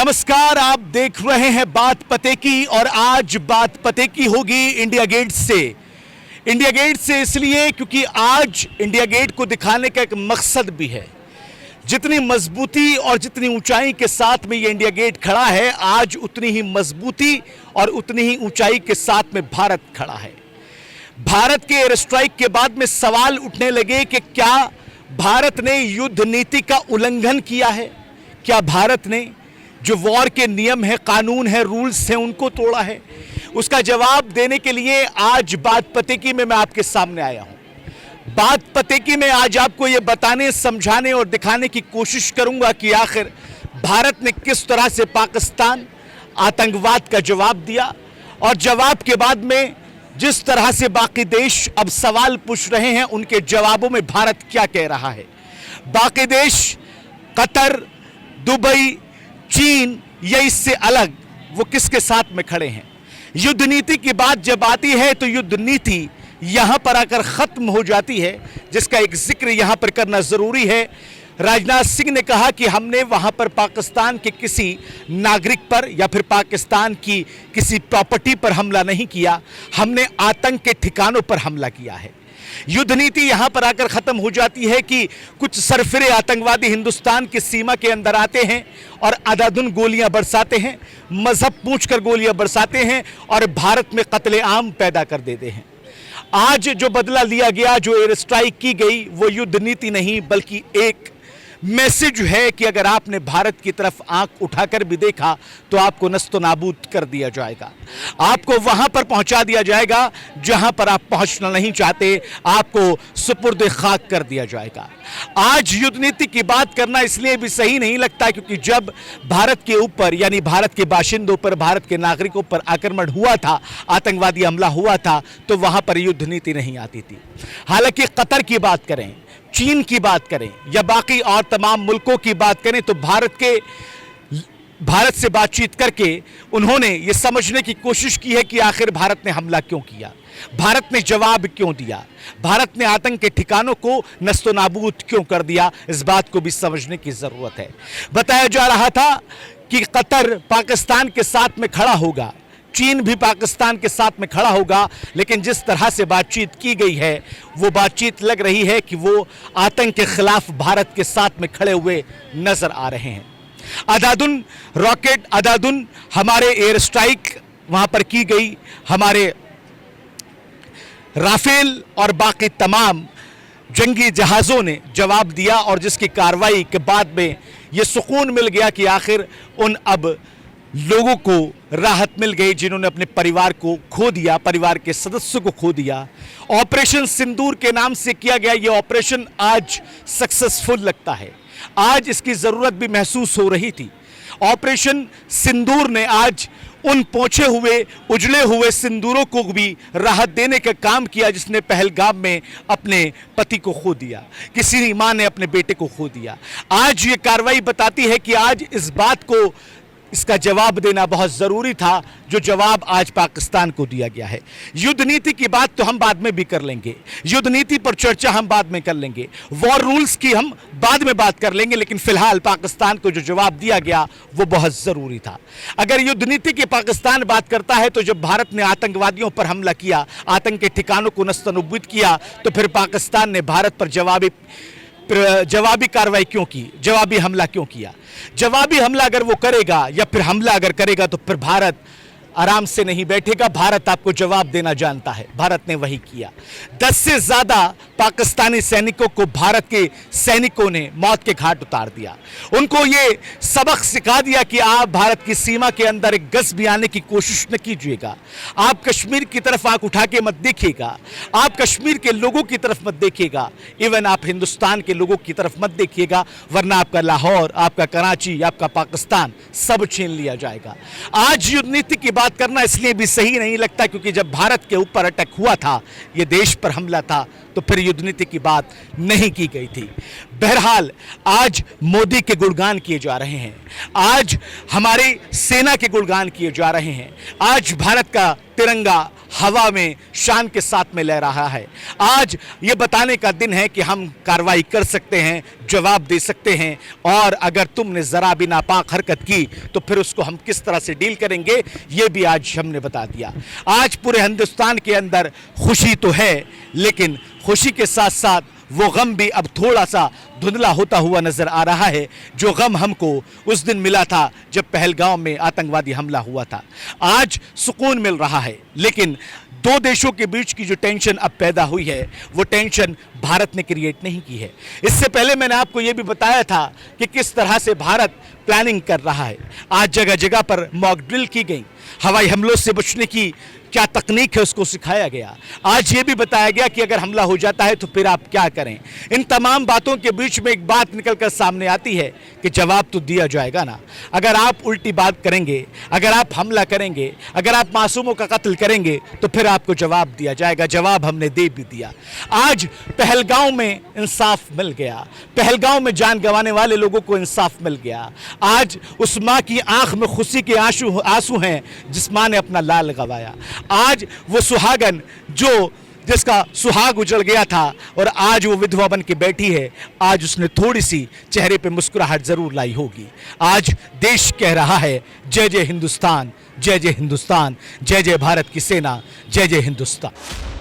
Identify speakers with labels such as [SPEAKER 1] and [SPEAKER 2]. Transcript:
[SPEAKER 1] नमस्कार, आप देख रहे हैं बात पते की और आज बात पते की होगी इंडिया गेट से। इंडिया गेट से इसलिए क्योंकि आज इंडिया गेट को दिखाने का एक मकसद भी है। जितनी मजबूती और जितनी ऊंचाई के साथ में ये इंडिया गेट खड़ा है, आज उतनी ही मजबूती और उतनी ही ऊंचाई के साथ में भारत खड़ा है। भारत के एयर स्ट्राइक के बाद में सवाल उठने लगे कि क्या भारत ने युद्ध नीति का उल्लंघन किया है, क्या भारत ने जो वॉर के नियम है, कानून है, रूल्स हैं, उनको तोड़ा है। उसका जवाब देने के लिए आज बात पते की में मैं आपके सामने आया हूं। बात पते की में आज आपको यह बताने, समझाने और दिखाने की कोशिश करूंगा कि आखिर भारत ने किस तरह से पाकिस्तान आतंकवाद का जवाब दिया और जवाब के बाद में जिस तरह से बाकी देश अब सवाल पूछ रहे हैं, उनके जवाबों में भारत क्या कह रहा है। बाकी देश कतर, दुबई, चीन या इससे अलग वो किसके साथ में खड़े हैं। युद्ध नीति की बात जब आती है तो युद्ध नीति यहां पर आकर खत्म हो जाती है, जिसका एक जिक्र यहां पर करना जरूरी है। राजनाथ सिंह ने कहा कि हमने वहां पर पाकिस्तान के किसी नागरिक पर या फिर पाकिस्तान की किसी प्रॉपर्टी पर हमला नहीं किया, हमने आतंक के ठिकानों पर हमला किया है। युद्ध नीति यहां पर आकर खत्म हो जाती है कि कुछ सरफिरे आतंकवादी हिंदुस्तान की सीमा के अंदर आते हैं और अंधाधुंध गोलियां बरसाते हैं, मजहब पूछकर गोलियां बरसाते हैं और भारत में कत्लेआम पैदा कर देते हैं। आज जो बदला लिया गया, जो एयर स्ट्राइक की गई, वो युद्ध नीति नहीं बल्कि एक मैसेज है कि अगर आपने भारत की तरफ आंख उठाकर भी देखा तो आपको नस्तो नाबूद कर दिया जाएगा, आपको वहां पर पहुंचा दिया जाएगा जहां पर आप पहुंचना नहीं चाहते, आपको सुपुर्द खाक कर दिया जाएगा। आज युद्ध नीति की बात करना इसलिए भी सही नहीं लगता क्योंकि जब भारत के ऊपर यानी भारत के बाशिंदों पर, भारत के नागरिकों पर आक्रमण हुआ था, आतंकवादी हमला हुआ था, तो वहां पर युद्ध नीति नहीं आती थी। हालांकि कतर की बात करें, चीन की बात करें या बाकी और तमाम मुल्कों की बात करें तो भारत से बातचीत करके उन्होंने ये समझने की कोशिश की है कि आखिर भारत ने हमला क्यों किया, भारत ने जवाब क्यों दिया, भारत ने आतंक के ठिकानों को नस्तो नाबूद क्यों कर दिया। इस बात को भी समझने की जरूरत है। बताया जा रहा था कि कतर पाकिस्तान के साथ में खड़ा होगा, चीन भी पाकिस्तान के साथ में खड़ा होगा, लेकिन जिस तरह से बातचीत की गई है वो बातचीत लग रही है कि वो आतंक के खिलाफ भारत के साथ में खड़े हुए नजर आ रहे हैं। अंधाधुंध रॉकेट, अंधाधुंध हमारे एयर स्ट्राइक वहां पर की गई, हमारे राफेल और बाकी तमाम जंगी जहाज़ों ने जवाब दिया और जिसकी कार्रवाई के बाद में ये सुकून मिल गया कि आखिर उन अब लोगों को राहत मिल गई जिन्होंने अपने परिवार को खो दिया, परिवार के सदस्यों को खो दिया। ऑपरेशन सिंदूर के नाम से किया गया ये ऑपरेशन आज सक्सेसफुल लगता है, आज इसकी ज़रूरत भी महसूस हो रही थी। ऑपरेशन सिंदूर ने आज उन पोंछे हुए, उजले हुए सिंदूरों को भी राहत देने का काम किया जिसने पहलगाम में अपने पति को खो दिया, किसी माँ ने अपने बेटे को खो दिया। आज ये कार्रवाई बताती है कि आज इस बात को, इसका जवाब देना बहुत ज़रूरी था, जो जवाब आज पाकिस्तान को दिया गया है। युद्ध नीति की बात तो हम बाद में भी कर लेंगे, युद्ध नीति पर चर्चा हम बाद में कर लेंगे, वॉर रूल्स की हम बाद में बात कर लेंगे, लेकिन फिलहाल पाकिस्तान को जो जवाब दिया गया वो बहुत ज़रूरी था। अगर युद्ध नीति की पाकिस्तान बात करता है तो जब भारत ने आतंकवादियों पर हमला किया, आतंक के ठिकानों को नस्तनुबूद किया, तो फिर पाकिस्तान ने भारत पर जवाबी कार्रवाई क्यों की, जवाबी हमला क्यों किया। जवाबी हमला अगर वो करेगा या फिर हमला अगर करेगा तो फिर भारत आराम से नहीं बैठेगा, भारत आपको जवाब देना जानता है, भारत ने वही किया। 10 से ज़्यादा पाकिस्तानी सैनिकों को भारत के सैनिकों ने मौत के घाट उतार दिया, उनको ये सबक सिखा दिया कि आप भारत की सीमा के अंदर एक गज भी आने की कोशिश न कीजिएगा, आप कश्मीर की तरफ आंख उठा के मत देखिएगा, आप कश्मीर के लोगों की तरफ मत देखिएगा, इवन आप हिंदुस्तान के लोगों की तरफ मत देखिएगा, वरना आपका लाहौर, आपका कराची, आपका पाकिस्तान सब छीन लिया जाएगा। आज युद्ध नीति की बात करना इसलिए भी सही नहीं लगता क्योंकि जब भारत के ऊपर अटैक हुआ था, ये देश पर हमला था, तो फिर युद्ध नीति की बात नहीं की गई थी। बहरहाल आज मोदी के गुणगान किए जा रहे हैं, आज हमारी सेना के गुणगान किए जा रहे हैं, आज भारत का तिरंगा हवा में शान के साथ में लह रहा है। आज ये बताने का दिन है कि हम कार्रवाई कर सकते हैं, जवाब दे सकते हैं, और अगर तुमने ज़रा भी नापाक हरकत की तो फिर उसको हम किस तरह से डील करेंगे ये भी आज हमने बता दिया। आज पूरे हिंदुस्तान के अंदर खुशी तो है, लेकिन खुशी के साथ साथ वो गम भी अब थोड़ा सा धुंधला होता हुआ नजर आ रहा है, जो गम हमको उस दिन मिला था जब पहलगाम में आतंकवादी हमला हुआ था। आज सुकून मिल रहा है, लेकिन दो देशों के बीच की जो टेंशन अब पैदा हुई है वो टेंशन भारत ने क्रिएट नहीं की है। इससे पहले मैंने आपको ये भी बताया था कि किस तरह से भारत प्लानिंग कर रहा है। आज जगह जगह पर मॉक ड्रिल की गई, हवाई हमलों से बचने की क्या तकनीक है उसको सिखाया गया। आज ये भी बताया गया कि अगर हमला हो जाता है तो फिर आप क्या करें। इन तमाम बातों के बीच में एक बात निकलकर सामने आती है कि जवाब तो दिया जाएगा ना। अगर आप उल्टी बात करेंगे, अगर आप हमला करेंगे, अगर आप मासूमों का कत्ल करेंगे तो फिर आपको जवाब दिया जाएगा। जवाब हमने दे भी दिया। आज पहलगांव में इंसाफ मिल गया, पहलगांव में जान गंवाने वाले लोगों को इंसाफ मिल गया। आज उस माँ की आंख में खुशी के आंसू हैं जिस माँ ने अपना लाल गंवाया। आज वो सुहागन जिसका सुहाग उजड़ गया था और आज वो विधवा बन के बैठी है, आज उसने थोड़ी सी चेहरे पे मुस्कुराहट जरूर लाई होगी। आज देश कह रहा है जय जय हिंदुस्तान, जय जय हिंदुस्तान, जय जय भारत की सेना, जय जय हिंदुस्तान।